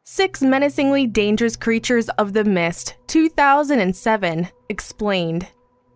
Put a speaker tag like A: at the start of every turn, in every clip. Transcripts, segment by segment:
A: Six menacingly dangerous creatures of the mist, 2007, explained.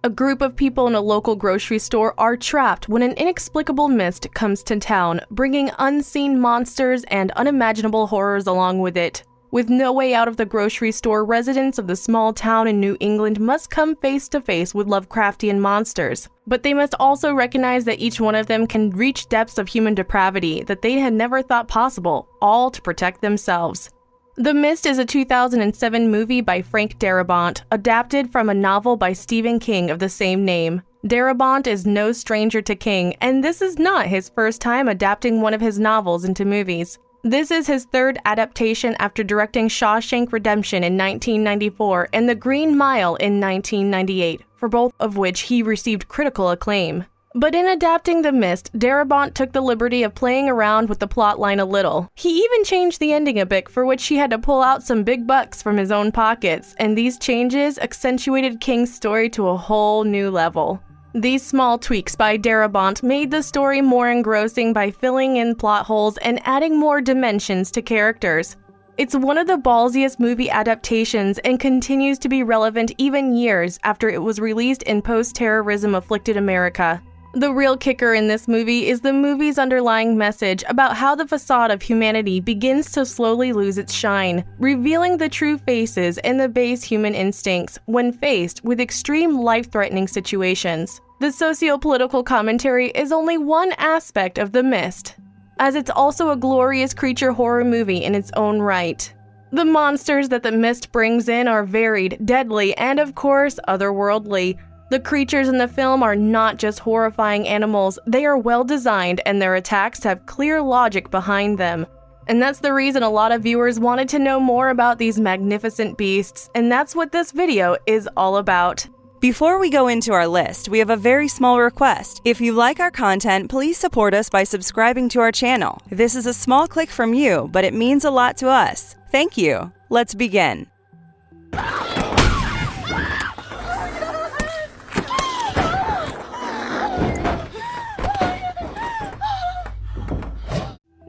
A: A group of people in a local grocery store are trapped when an inexplicable mist comes to town, bringing unseen monsters and unimaginable horrors along with it. With no way out of the grocery store, residents of the small town in New England must come face to face with Lovecraftian monsters. But they must also recognize that each one of them can reach depths of human depravity that they had never thought possible, all to protect themselves. The Mist is a 2007 movie by Frank Darabont, adapted from a novel by Stephen King of the same name. Darabont is no stranger to King, and this is not his first time adapting one of his novels into movies. This is his third adaptation after directing Shawshank Redemption in 1994 and The Green Mile in 1998, for both of which he received critical acclaim. But in adapting The Mist, Darabont took the liberty of playing around with the plotline a little. He even changed the ending a bit, for which he had to pull out some big bucks from his own pockets, and these changes accentuated King's story to a whole new level. These small tweaks by Darabont made the story more engrossing by filling in plot holes and adding more dimensions to characters. It's one of the ballsiest movie adaptations and continues to be relevant even years after it was released in post-terrorism-afflicted America. The real kicker in this movie is the movie's underlying message about how the facade of humanity begins to slowly lose its shine, revealing the true faces and the base human instincts when faced with extreme life-threatening situations. The socio-political commentary is only one aspect of The Mist, as it's also a glorious creature horror movie in its own right. The monsters that The Mist brings in are varied, deadly, and of course, otherworldly. The creatures in the film are not just horrifying animals, they are well designed and their attacks have clear logic behind them. And that's the reason a lot of viewers wanted to know more about these magnificent beasts, and that's what this video is all about.
B: Before we go into our list, we have a very small request. If you like our content, please support us by subscribing to our channel. This is a small click from you, but it means a lot to us. Thank you. Let's begin.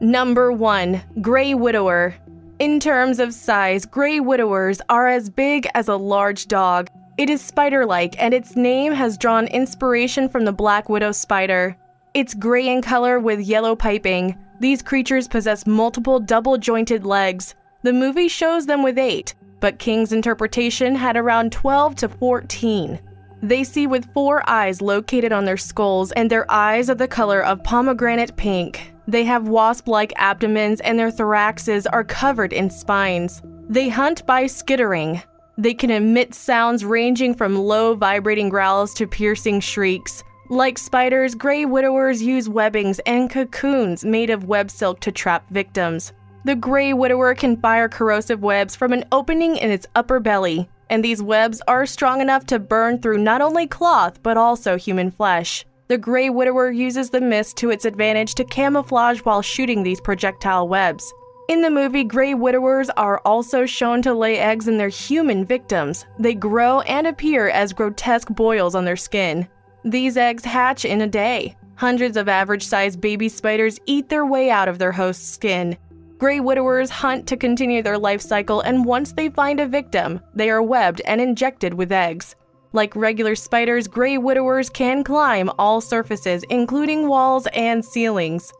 A: Number 1. Grey Widower. In terms of size, Grey Widowers are as big as a large dog. It is spider-like, and its name has drawn inspiration from the Black Widow spider. It's gray in color with yellow piping. These creatures possess multiple double-jointed legs. The movie shows them with 8, but King's interpretation had around 12 to 14. They see with 4 eyes located on their skulls, and their eyes are the color of pomegranate pink. They have wasp-like abdomens, and their thoraxes are covered in spines. They hunt by skittering. They can emit sounds ranging from low vibrating growls to piercing shrieks. Like spiders, Grey Widowers use webbings and cocoons made of web silk to trap victims. The Grey Widower can fire corrosive webs from an opening in its upper belly, and these webs are strong enough to burn through not only cloth but also human flesh. The Grey Widower uses the mist to its advantage to camouflage while shooting these projectile webs. In the movie, Grey Widowers are also shown to lay eggs in their human victims. They grow and appear as grotesque boils on their skin. These eggs hatch in a day. Hundreds of average-sized baby spiders eat their way out of their host's skin. Grey Widowers hunt to continue their life cycle, and once they find a victim, they are webbed and injected with eggs. Like regular spiders, Grey Widowers can climb all surfaces, including walls and ceilings.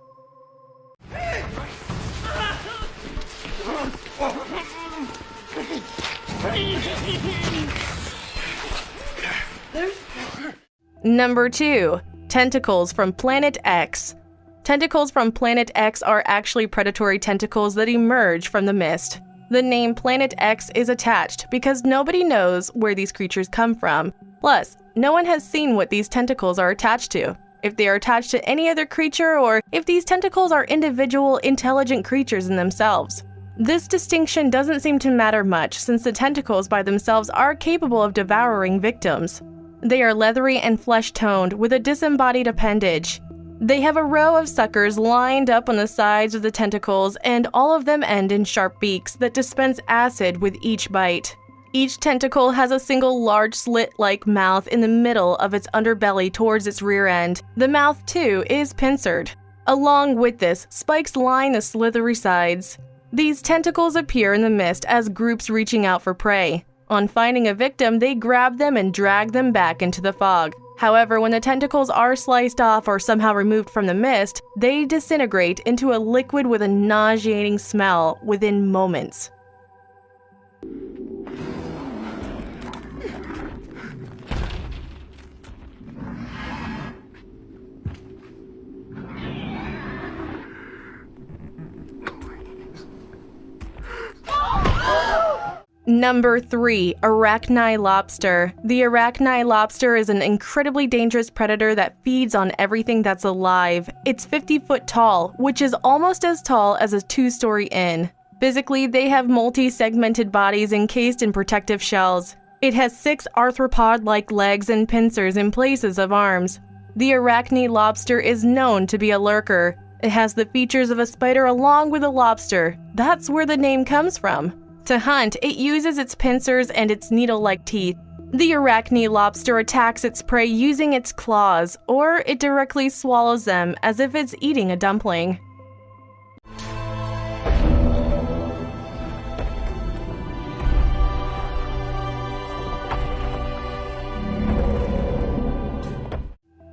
A: Number 2. Tentacles from Planet X. Tentacles from Planet X are actually predatory tentacles that emerge from the mist. The name Planet X is attached because nobody knows where these creatures come from. Plus, no one has seen what these tentacles are attached to, if they are attached to any other creature, or if these tentacles are individual, intelligent creatures in themselves. This distinction doesn't seem to matter much, since the tentacles by themselves are capable of devouring victims. They are leathery and flesh-toned with a disembodied appendage. They have a row of suckers lined up on the sides of the tentacles, and all of them end in sharp beaks that dispense acid with each bite. Each tentacle has a single large slit-like mouth in the middle of its underbelly towards its rear end. The mouth, too, is pincered. Along with this, spikes line the slithery sides. These tentacles appear in the mist as groups reaching out for prey. On finding a victim, they grab them and drag them back into the fog. However, when the tentacles are sliced off or somehow removed from the mist, they disintegrate into a liquid with a nauseating smell within moments. Number 3. Arachni-Lobster. The Arachni-Lobster is an incredibly dangerous predator that feeds on everything that's alive. It's 50 foot tall, which is almost as tall as a 2-story inn. Physically, they have multi-segmented bodies encased in protective shells. It has 6 arthropod-like legs and pincers in places of arms. The Arachni-Lobster is known to be a lurker. It has the features of a spider along with a lobster. That's where the name comes from. To hunt, it uses its pincers and its needle-like teeth. The Arachni-Lobster attacks its prey using its claws, or it directly swallows them as if it's eating a dumpling.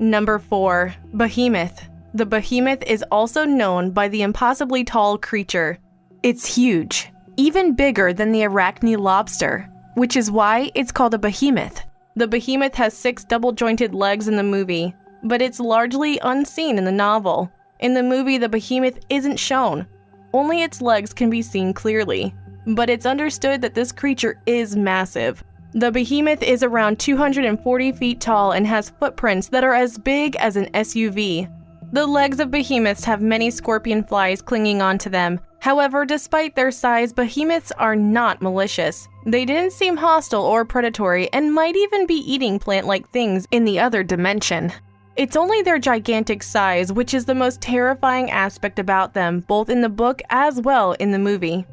A: Number 4. Behemoth. The behemoth is also known by the impossibly tall creature. It's huge. Even bigger than the Arachni-Lobster, which is why it's called a behemoth. The behemoth has 6 double-jointed legs in the movie, but it's largely unseen in the novel. In the movie, the behemoth isn't shown. Only its legs can be seen clearly, but it's understood that this creature is massive. The behemoth is around 240 feet tall and has footprints that are as big as an SUV. The legs of behemoths have many scorpion flies clinging onto them. However, despite their size, behemoths are not malicious. They didn't seem hostile or predatory and might even be eating plant-like things in the other dimension. It's only their gigantic size which is the most terrifying aspect about them, both in the book as well in the movie.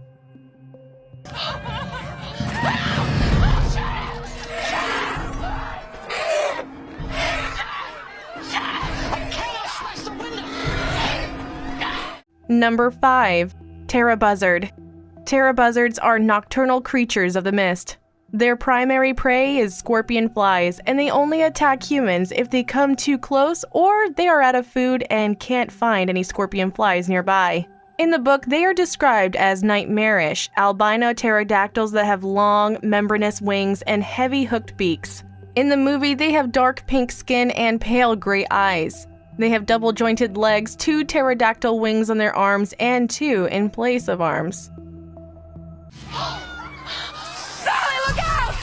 A: Number 5. Pterobuzzard. Pterobuzzards are nocturnal creatures of the mist. Their primary prey is scorpion flies, and they only attack humans if they come too close or they are out of food and can't find any scorpion flies nearby. In the book, they are described as Nightmarish, albino pterodactyls that have long, membranous wings and heavy hooked beaks. In the movie, they have dark pink skin and pale gray eyes. They have double-jointed legs, 2 pterodactyl wings on their arms, and 2 in place of arms.
C: Sally, look out!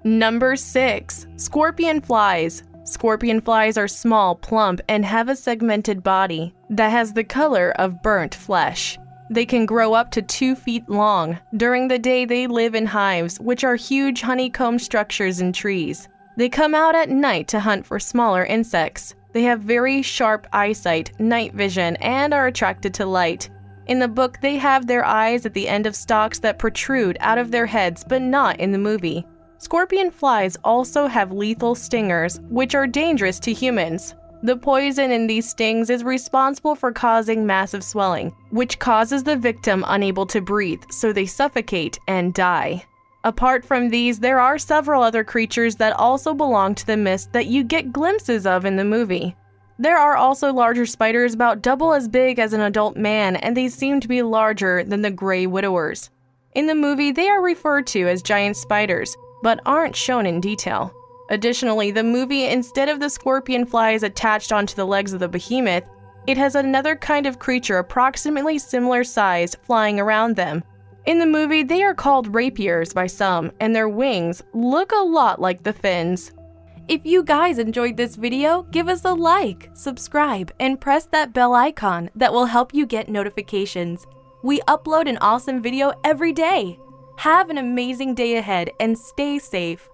A: Number 6. Scorpion flies. Scorpion flies are small, plump, and have a segmented body that has the color of burnt flesh. They can grow up to 2 feet long. During the day, they live in hives, which are huge honeycomb structures in trees. They come out at night to hunt for smaller insects. They have very sharp eyesight, night vision, and are attracted to light. In the book, they have their eyes at the end of stalks that protrude out of their heads, but not in the movie. Scorpion flies also have lethal stingers, which are dangerous to humans. The poison in these stings is responsible for causing massive swelling, which causes the victim unable to breathe, so they suffocate and die. Apart from these, there are several other creatures that also belong to the mist that you get glimpses of in the movie. There are also larger spiders about double as big as an adult man, and they seem to be larger than the gray widowers. In the movie, they are referred to as giant spiders, but aren't shown in detail. Additionally, the movie, instead of the scorpion flies attached onto the legs of the behemoth, it has another kind of creature approximately similar size flying around them. In the movie, they are called rapiers by some, and their wings look a lot like the fins. If you guys enjoyed this video, give us a like, subscribe, and press that bell icon that will help you get notifications. We upload an awesome video every day. Have an amazing day ahead and stay safe.